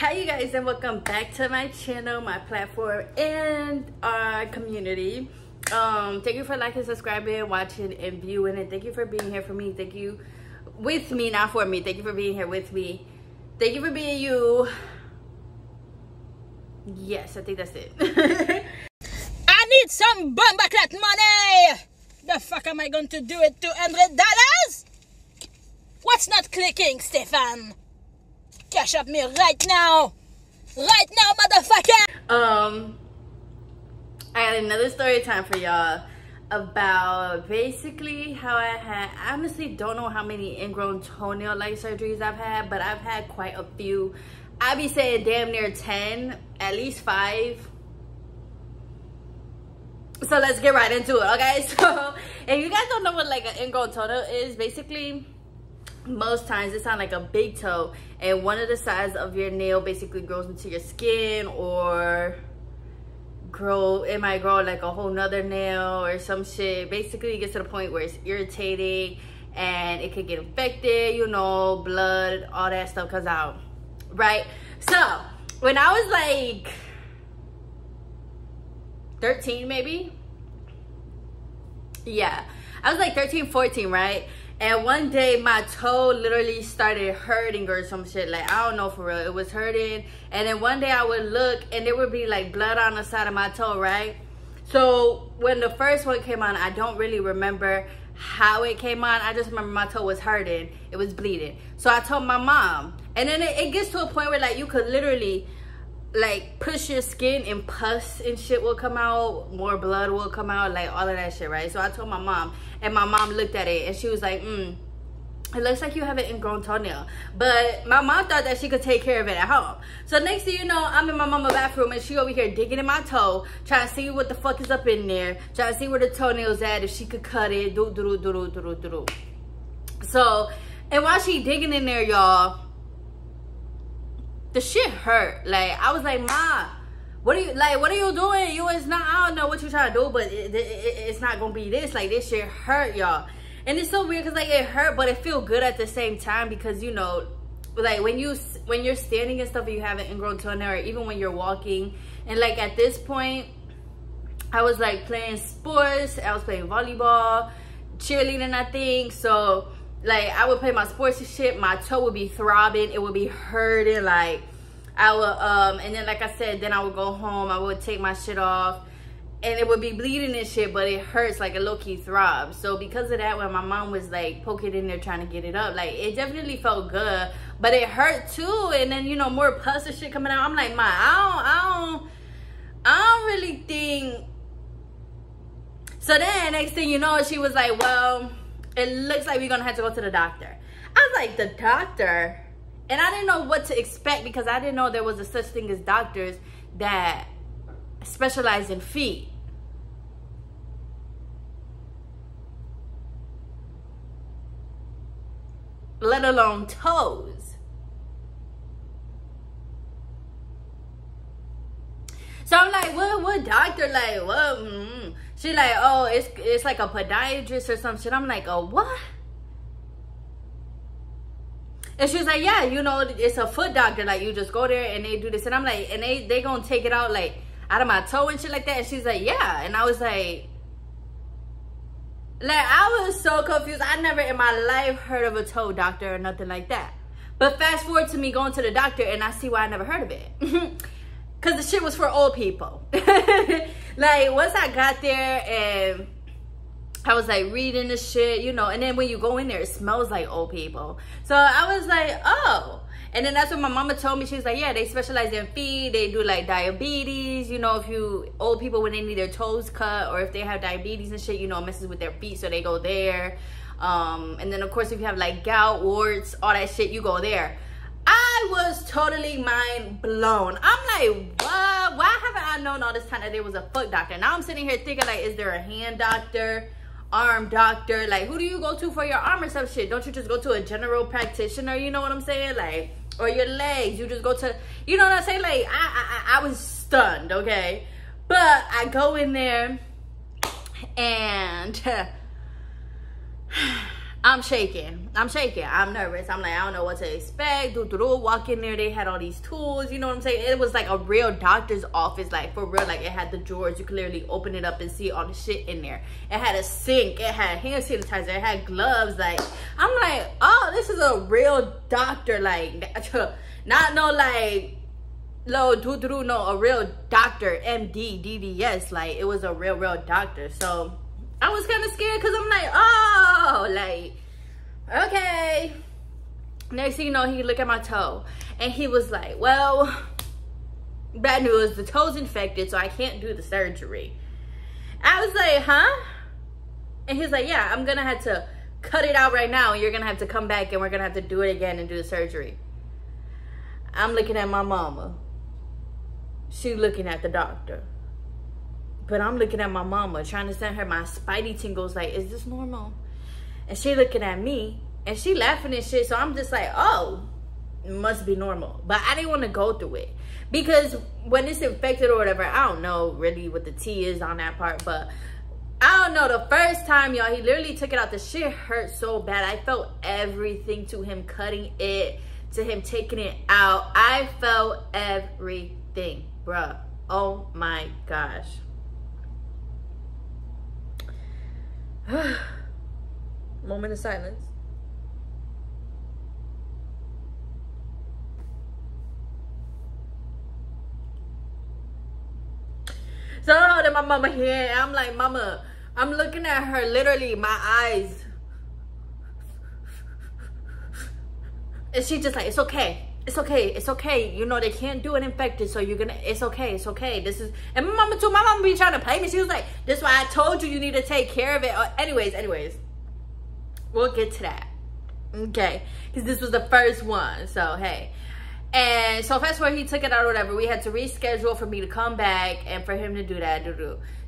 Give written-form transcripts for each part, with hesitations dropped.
Hi you guys, and welcome back to my channel, my platform, and our community. Thank you for liking, subscribing, watching, and viewing, and thank you for being here for me. Thank you with me, not for me. Thank you for being here with me. Thank you for being you. Yes, I think that's it. I need some bomba clat money. The fuck am I going to do it? $200? What's not clicking, Stefan? Cash up me right now, motherfucker. I got another story time for y'all about basically how I honestly don't know how many ingrown toenail light surgeries I've had, but I've had quite a few. I be saying damn near 10, at least 5. So let's get right into it, okay? So if you guys don't know what like an ingrown toenail is, basically most times it sounds like a big toe, and one of the sides of your nail basically grows into your skin, or it might grow like a whole nother nail or some shit. Basically it gets to the point where it's irritating and it could get infected, you know, blood, all that stuff comes out, right? So when I was like 13 maybe, yeah, I was like 13, 14, right? And one day my toe literally started hurting or some shit. Like, I don't know, for real. It was hurting. And then one day I would look and there would be like blood on the side of my toe, right? So when the first one came on, I don't really remember how it came on. I just remember my toe was hurting. It was bleeding. So I told my mom. And then it gets to a point where like you could literally like push your skin and pus and shit will come out, more blood will come out, like all of that shit, right? So I told my mom, and my mom looked at it and she was like, it looks like you have an ingrown toenail. But my mom thought that she could take care of it at home. So next thing you know, I'm in my mama's bathroom and she over here digging in my toe, trying to see what the fuck is up in there, trying to see where the toenail's at, if she could cut it, So, and while she digging in there, y'all, the shit hurt. Like, I was like, Ma, what are you doing? It's not, I don't know what you're trying to do, but it's not gonna be this. Like, this shit hurt, y'all. And it's so weird because like it hurt, but it feel good at the same time, because, you know, like when you're standing and stuff and you have an ingrown toenail, or even when you're walking. And like at this point, I was like playing sports. I was playing volleyball, cheerleading, I think. So like I would play my sports and shit, my toe would be throbbing, it would be hurting. Like I would and then like I said, then I would go home, I would take my shit off and it would be bleeding and shit, but it hurts, like a low-key throb. So because of that, when my mom was like poking in there trying to get it up, like it definitely felt good, but it hurt too. And then, you know, more pus and shit coming out. I'm like, Ma, I don't really think. So then next thing you know, she was like, well, it looks like we're gonna have to go to the doctor. I was like, the doctor? And I didn't know what to expect, because I didn't know there was a such thing as doctors that specialize in feet. Let alone toes. So I'm like, what doctor? Like, what? She like, oh, it's like a podiatrist or some shit. I'm like, oh, what? And she was like, yeah, you know, it's a foot doctor. Like, you just go there and they do this. And I'm like, and they gonna take it out like out of my toe and shit like that. And she's like, yeah. And I was like I was so confused. I never in my life heard of a toe doctor or nothing like that. But fast forward to me going to the doctor, and I see why I never heard of it. Because the shit was for old people. Like, once I got there and I was like reading the shit, you know, and then when you go in there, it smells like old people. So I was like, oh. And then that's what my mama told me. She was like, yeah, they specialize in feet. They do like diabetes. You know, if old people, when they need their toes cut, or if they have diabetes and shit, you know, it messes with their feet. So they go there. And then of course, if you have like gout, warts, all that shit, you go there. I was totally mind blown. I'm like, what? Why haven't I known all this time that there was a foot doctor? Now I'm sitting here thinking like, is there a hand doctor, arm doctor? Like, who do you go to for your arm or some shit? Don't you just go to a general practitioner? You know what I'm saying? Like, or your legs, you just go to, you know what I'm saying? Like, I was stunned, okay? But I go in there and I'm shaking. I'm nervous. I'm like, I don't know what to expect. Walk in there. They had all these tools. You know what I'm saying? It was like a real doctor's office. Like, for real. Like, it had the drawers. You could literally open it up and see all the shit in there. It had a sink. It had hand sanitizer. It had gloves. Like, I'm like, oh, this is a real doctor. Like, not no, like, no, a real doctor. MD, DDS. Like, it was a real doctor. So I was kind of scared because I'm like, oh, like, okay. Next thing you know, he looked at my toe and he was like, well, bad news, the toe's infected, so I can't do the surgery. I was like, huh? And he's like, yeah, I'm gonna have to cut it out right now. You're gonna have to come back and we're gonna have to do it again and do the surgery. I'm looking at my mama. She's looking at the doctor. But I'm looking at my mama, trying to send her my spidey tingles, like, is this normal? And she looking at me, and she laughing and shit, so I'm just like, oh, it must be normal. But I didn't want to go through it. Because when it's infected or whatever, I don't know really what the T is on that part, but I don't know. The first time, y'all, he literally took it out. The shit hurt so bad. I felt everything, to him cutting it, to him taking it out. I felt everything, bruh. Oh my gosh. Moment of silence. So then my mama here, and I'm like, mama, I'm looking at her, literally my eyes, and she just like, it's okay. It's okay. It's okay. You know, they can't do it infected, so you're gonna, it's okay. It's okay. This is, and my mama too, my mama be trying to play me. She was like, this is why I told you need to take care of it. Anyways, we'll get to that. Okay. Because this was the first one. So, hey. And so fast forward, he took it out or whatever. We had to reschedule for me to come back and for him to do that.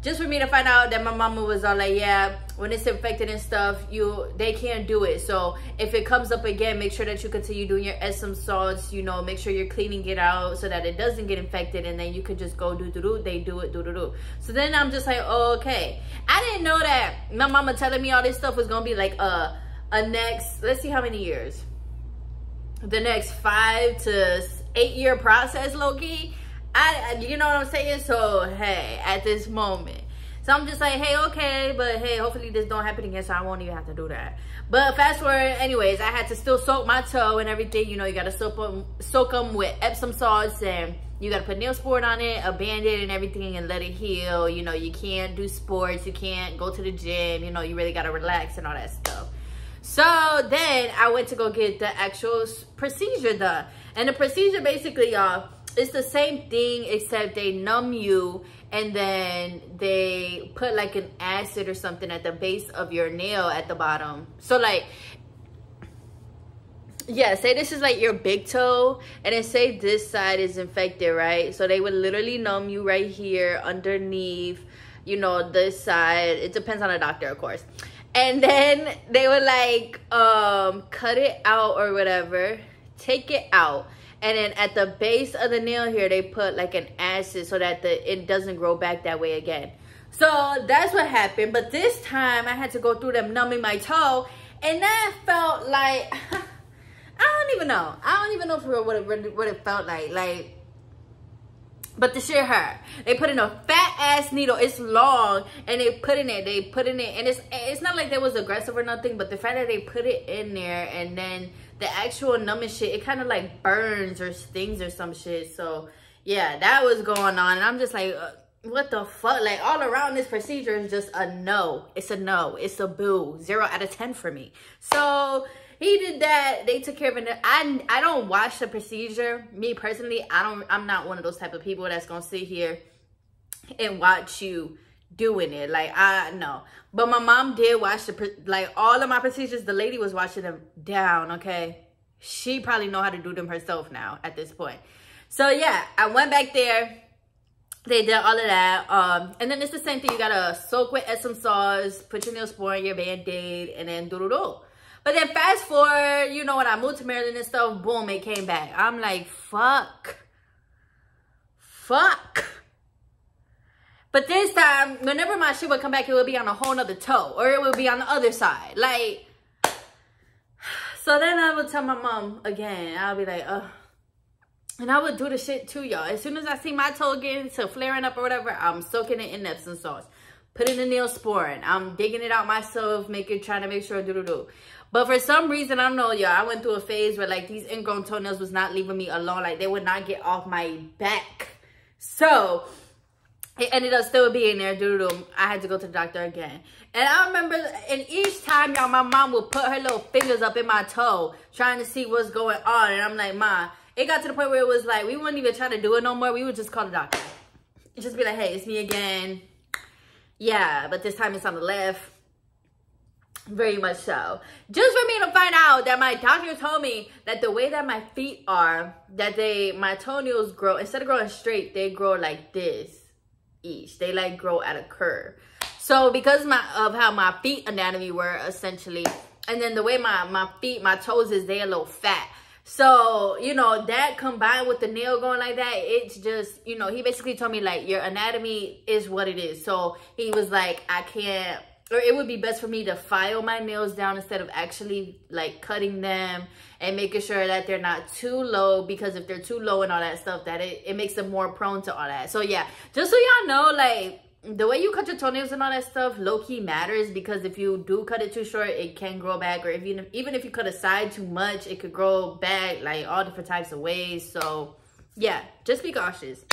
Just for me to find out that my mama was all like, yeah, when it's infected and stuff, they can't do it. So if it comes up again, make sure that you continue doing your Epsom salts, you know, make sure you're cleaning it out so that it doesn't get infected, and then you could just go they do it, So then I'm just like, oh, okay. I didn't know that my mama telling me all this stuff was gonna be like a next, let's see how many years. The next 5 to 8 year process, low-key. You know what I'm saying? So, hey, at this moment. So, I'm just like, hey, okay, but hey, hopefully this don't happen again, so I won't even have to do that. But fast forward, anyways, I had to still soak my toe and everything. You know, you got to soak them with Epsom salts, and you got to put Neosporin on it, a Band-Aid and everything, and let it heal. You know, you can't do sports, you can't go to the gym. You know, you really got to relax and all that stuff. So then I went to go get the actual procedure done. And the procedure basically, y'all, it's the same thing except they numb you and then they put like an acid or something at the base of your nail at the bottom. So like, yeah, say this is like your big toe and then say this side is infected, right? So they would literally numb you right here underneath, you know, this side. It depends on the doctor, of course. And then they would like cut it out or whatever, take it out, and then at the base of the nail here they put like an acid so that it doesn't grow back that way again. So that's what happened. But this time I had to go through them numbing my toe, and that felt like I don't even know for real what it felt like. But the shit hurt. They put in a fat ass needle. It's long, and they put in it, and it's not like they was aggressive or nothing, but the fact that they put it in there and then the actual numbing shit, it kind of like burns or stings or some shit. So yeah, that was going on, and I'm just like, what the fuck? Like, all around this procedure is just a no. It's a no. It's a boo. 0 out of 10 for me. So he did that. They took care of it. I don't watch the procedure. Me personally, I'm not one of those type of people that's gonna sit here and watch you doing it. Like, no. But my mom did watch like all of my procedures. The lady was watching them down. Okay, she probably know how to do them herself now at this point. So yeah, I went back there. They did all of that. And then it's the same thing. You gotta soak with Epsom salts, put your Neosporin, your Band-Aid, and then do. But then fast forward, you know, when I moved to Maryland and stuff, boom, it came back. I'm like, fuck. But this time, whenever my shit would come back, it would be on a whole nother toe, or it would be on the other side. Like, So then I would tell my mom again. I'll be like, ugh. And I would do the shit too, y'all. As soon as I see my toe getting to flaring up or whatever, I'm soaking it in Epsom salts. Put it in Neosporin. I'm digging it out myself, trying to make sure do. But for some reason, I don't know, y'all. I went through a phase where like these ingrown toenails was not leaving me alone. Like they would not get off my back. So it ended up still being there. I had to go to the doctor again. And I remember, and each time, y'all, my mom would put her little fingers up in my toe, trying to see what's going on. And I'm like, Ma, it got to the point where it was like, we wouldn't even try to do it no more. We would just call the doctor. Just be like, hey, it's me again. Yeah, but this time it's on the left. Very much so. Just for me to find out that my doctor told me that the way that my feet are, that my toenails grow, instead of growing straight, they grow like this each. They like grow at a curve. So because of how my feet anatomy were essentially, and then the way my toes is, they a little fat. So, you know, that combined with the nail going like that, it's just, you know, he basically told me like your anatomy is what it is. So he was like, I can't, or it would be best for me to file my nails down instead of actually like cutting them and making sure that they're not too low, because if they're too low and all that stuff, that it makes them more prone to all that. So yeah, just so y'all know, like the way you cut your toenails and all that stuff low-key matters, because if you do cut it too short, it can grow back, or even if you cut a side too much, it could grow back like all different types of ways. So yeah, just be cautious.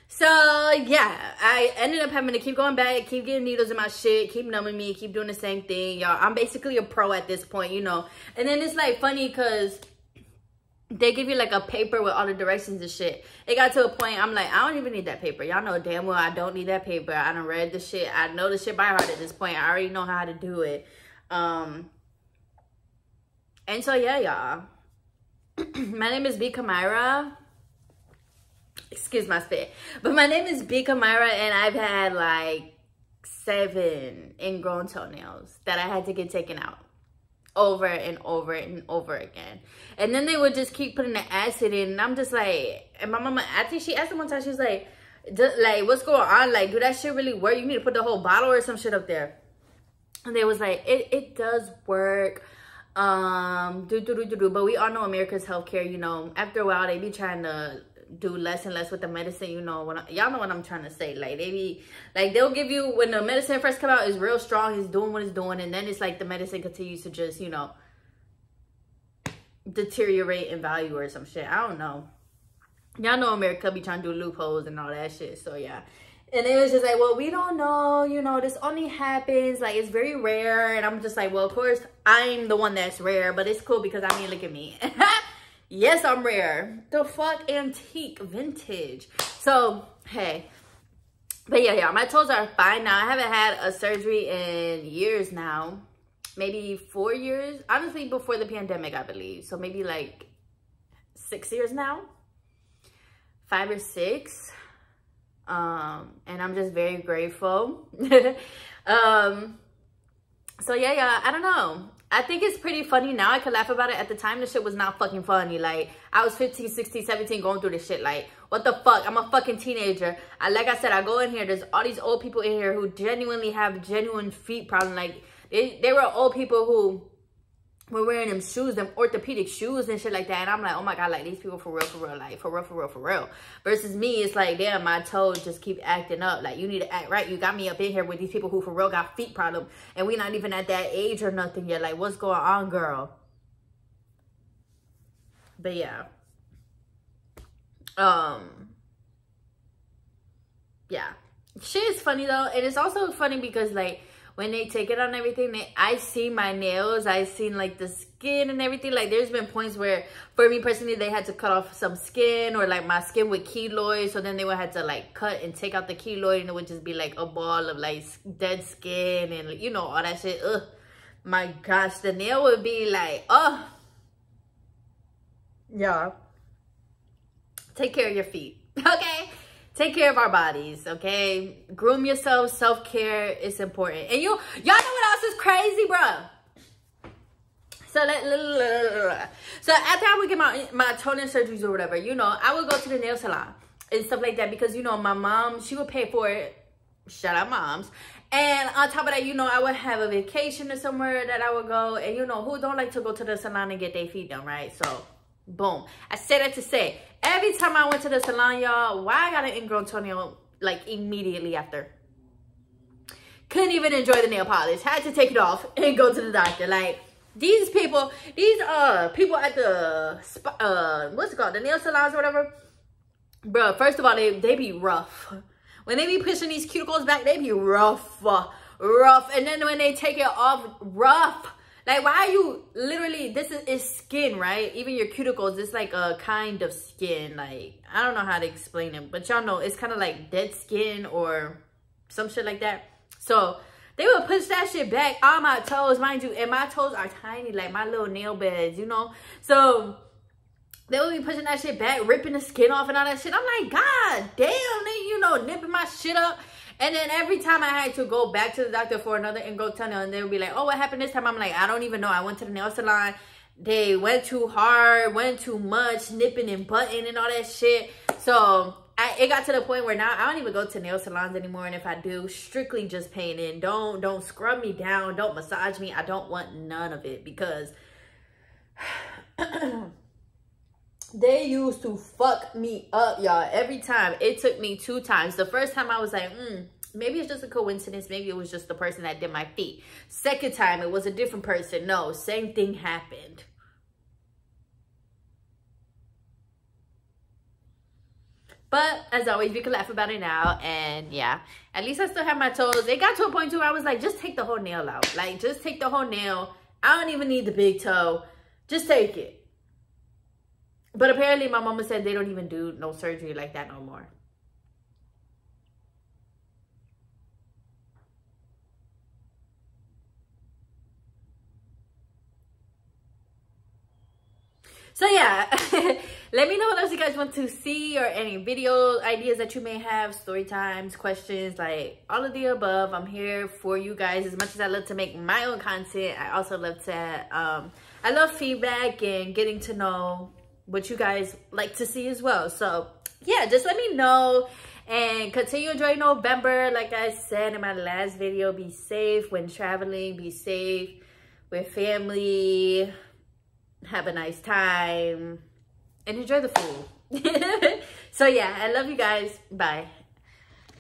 So yeah, I ended up having to keep going back, keep getting needles in my shit, keep numbing me, keep doing the same thing, y'all. I'm basically a pro at this point, you know. And then it's like funny because they give you like a paper with all the directions and shit. It got to a point, I'm like, I don't even need that paper. Y'all know damn well I don't need that paper. I done read the shit. I know the shit by heart at this point. I already know how to do it. And so yeah, y'all. My name is B. Kamira. Excuse my spit. But my name is B. Kamira, and I've had like 7 ingrown toenails that I had to get taken out over and over and over again. And then they would just keep putting the acid in, and I'm just like, and my mama, I think she asked me one time, she was like, what's going on? Like, do that shit really work? You need to put the whole bottle or some shit up there. And they was like, it does work. But we all know America's healthcare, you know, after a while they be trying to do less and less with the medicine, you know. Y'all know what I'm trying to say. Like they be like, they'll give you, when the medicine first come out, is real strong, it's doing what it's doing, and then it's like the medicine continues to just, you know, deteriorate in value or some shit. I don't know. Y'all know America be trying to do loopholes and all that shit. So yeah. And it was just like, well, we don't know, you know, this only happens, like, it's very rare. And I'm just like, well, of course I'm the one that's rare, but it's cool because, I mean, look at me. Yes, I'm rare. The fuck, antique, vintage. So, hey. But yeah, my toes are fine now. I haven't had a surgery in years now. Maybe 4 years. Honestly, before the pandemic, I believe. So maybe like 6 years now. 5 or 6. And I'm just very grateful. So yeah, I don't know. I think it's pretty funny now. I could laugh about it. At the time, the shit was not fucking funny. Like, I was 15, 16, 17 going through this shit. Like, what the fuck? I'm a fucking teenager. Like I said, I go in here. There's all these old people in here who genuinely have genuine feet problems. Like, they were old people who were wearing them shoes, them orthopedic shoes and shit like that. And I'm like, oh my God, like, these people for real, like, for real. Versus me, it's like, damn, my toes just keep acting up. Like, you need to act right. You got me up in here with these people who for real got feet problems. And we not even at that age or nothing yet. Like, what's going on, girl? But yeah. Yeah. Shit is funny, though. And it's also funny because, like, when they take it on everything, I see my nails, I seen like the skin and everything. Like, there's been points where, for me personally, they had to cut off some skin, or like my skin with keloids. So then they would have to like cut and take out the keloid, and it would just be like a ball of like dead skin and, you know, all that shit. Ugh, my gosh, the nail would be like, oh, yeah. Take care of your feet, okay? Take care of our bodies, okay? Groom yourself. Self-care is important. And y'all know what else is crazy, bruh? So after I would get my toenail surgeries or whatever, you know, I would go to the nail salon and stuff like that, because, you know, my mom, she would pay for it. Shout out moms. And on top of that, you know, I would have a vacation or somewhere that I would go. And you know, who don't like to go to the salon and get their feet done, right? So, boom. I say that to say, every time I went to the salon, y'all, why I got an ingrown toenail like immediately after? Couldn't even enjoy the nail polish. Had to take it off and go to the doctor. Like, these people at the, what's it called? The nail salons or whatever. Bro, first of all, they be rough. When they be pushing these cuticles back, they be rough. And then when they take it off, rough. Like, why are you literally, this is skin, right? Even your cuticles, it's like a kind of skin. Like, I don't know how to explain it, but y'all know it's kind of like dead skin or some shit like that. So they would push that shit back on my toes, mind you, and my toes are tiny, like my little nail beds, you know? So they would be pushing that shit back, ripping the skin off and all that shit. I'm like, God damn, they, you know, nipping my shit up. And then every time I had to go back to the doctor for another ingrown toenail, and they would be like, oh, what happened this time? I'm like, I don't even know. I went to the nail salon. They went too hard, went too much, nipping and butting and all that shit. So it got to the point where now I don't even go to nail salons anymore. And if I do, strictly just painting. Don't scrub me down. Don't massage me. I don't want none of it because they used to fuck me up, y'all. Every time. It took me 2 times. The first time I was like, maybe it's just a coincidence. Maybe it was just the person that did my feet. Second time, it was a different person. No, same thing happened. But as always, we can laugh about it now. And yeah, at least I still have my toes. It got to a point too where I was like, just take the whole nail out. Like, just take the whole nail. I don't even need the big toe. Just take it. But apparently my mama said they don't even do no surgery like that no more. So yeah, let me know what else you guys want to see or any video ideas that you may have, story times, questions, like all of the above. I'm here for you guys. As much as I love to make my own content, I also love to, I love feedback and getting to know what you guys like to see as well. So yeah, just let me know and continue enjoying November. Like I said in my last video, be safe when traveling, be safe with family, have a nice time, and enjoy the food. So yeah, I love you guys. Bye.